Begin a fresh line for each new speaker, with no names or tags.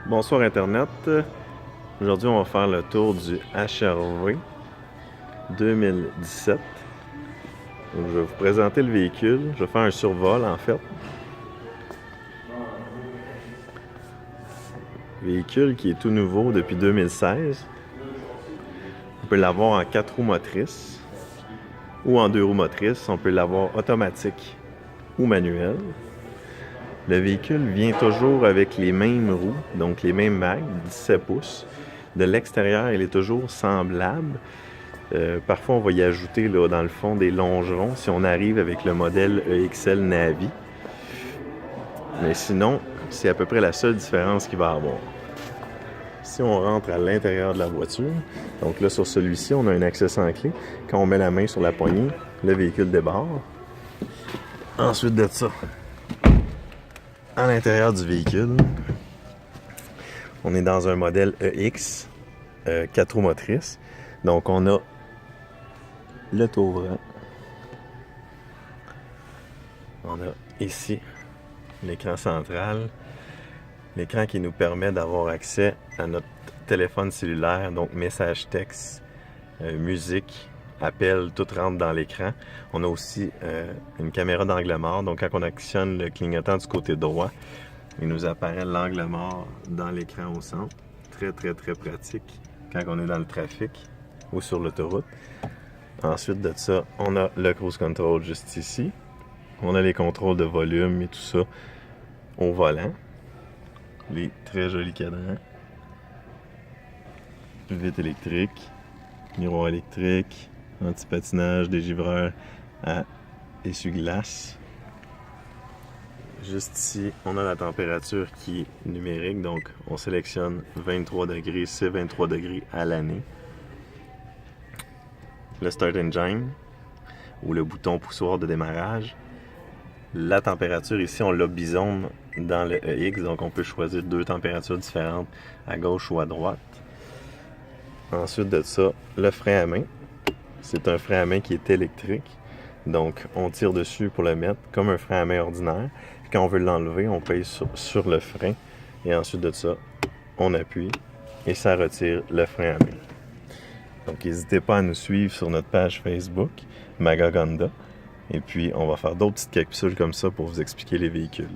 Bonsoir Internet. Aujourd'hui, on va faire le tour du HR-V 2017. Donc, je vais vous présenter le véhicule. Je vais faire un survol en fait. Véhicule qui est tout nouveau depuis 2016. On peut l'avoir en 4 roues motrices ou en 2 roues motrices. On peut l'avoir automatique ou manuel. Le véhicule vient toujours avec les mêmes roues, donc les mêmes mags, 17 pouces. De l'extérieur, il est toujours semblable. Parfois, on va y ajouter là, dans le fond des longerons si on arrive avec le modèle EXL Navi. Mais sinon, c'est à peu près la seule différence qu'il va y avoir. Si on rentre à l'intérieur de la voiture, donc là sur celui-ci, on a un accès sans clé. Quand on met la main sur la poignée, le véhicule débarre. Ensuite de ça, à l'intérieur du véhicule, on est dans un modèle EX, 4 roues motrices. Donc on a le tourant. On a ici l'écran central. L'écran qui nous permet d'avoir accès à notre téléphone cellulaire, donc message texte, musique, appel, tout rentre dans l'écran. On a aussi une caméra d'angle mort, donc quand on actionne le clignotant du côté droit, il nous apparaît l'angle mort dans l'écran au centre. Très pratique quand on est dans le trafic ou sur l'autoroute. Ensuite de ça, on a le cruise control juste ici. On a les contrôles de volume et tout ça au volant. Les très jolis cadrans. Vitre électrique, miroir électrique, anti-patinage, dégivreur à essuie-glace. Juste ici, on a la température qui est numérique, donc on sélectionne 23 degrés, c'est 23 degrés à l'année. Le Start Engine, ou le bouton poussoir de démarrage. La température ici, on l'a bisonne dans le EX, donc on peut choisir 2 températures différentes à gauche ou à droite. Ensuite de ça, le frein à main. C'est un frein à main qui est électrique, donc on tire dessus pour le mettre comme un frein à main ordinaire. Puis quand on veut l'enlever, on pèse sur le frein et ensuite de ça, on appuie et ça retire le frein à main. Donc n'hésitez pas à nous suivre sur notre page Facebook, Magog Honda. Et puis on va faire d'autres petites capsules comme ça pour vous expliquer les véhicules.